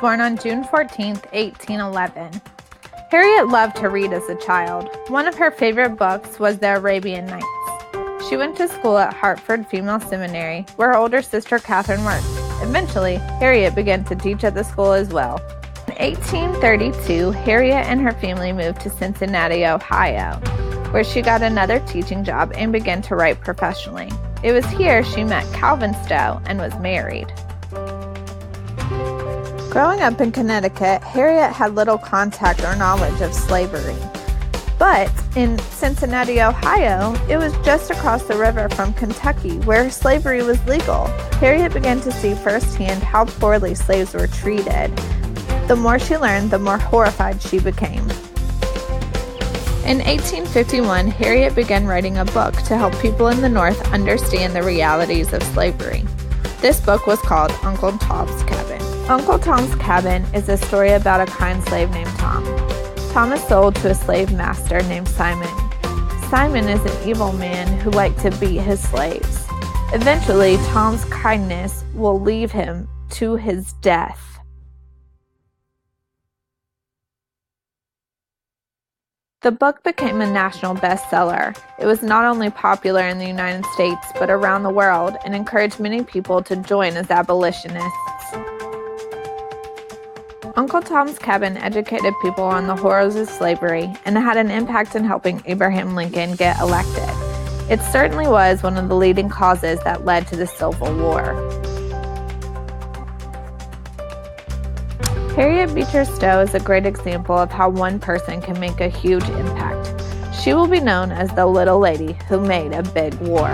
born on June 14, 1811. Harriet loved to read as a child. One of her favorite books was The Arabian Nights. She went to school at Hartford Female Seminary, where her older sister Catherine worked. Eventually, Harriet began to teach at the school as well. In 1832, Harriet and her family moved to Cincinnati, Ohio, where she got another teaching job and began to write professionally. It was here she met Calvin Stowe and was married. Growing up in Connecticut, Harriet had little contact or knowledge of slavery. But in Cincinnati, Ohio, it was just across the river from Kentucky, where slavery was legal. Harriet began to see firsthand how poorly slaves were treated. The more she learned, the more horrified she became. In 1851, Harriet began writing a book to help people in the North understand the realities of slavery. This book was called Uncle Tom's Cabin. Uncle Tom's Cabin is a story about a kind slave named Tom. Tom is sold to a slave master named Simon. Simon is an evil man who liked to beat his slaves. Eventually, Tom's kindness will lead him to his death. The book became a national bestseller. It was not only popular in the United States, but around the world, and encouraged many people to join as abolitionists. Uncle Tom's Cabin educated people on the horrors of slavery and had an impact in helping Abraham Lincoln get elected. It certainly was one of the leading causes that led to the Civil War. Harriet Beetcher Stowe is a great example of how one person can make a huge impact. She will be known as the little lady who made a big war.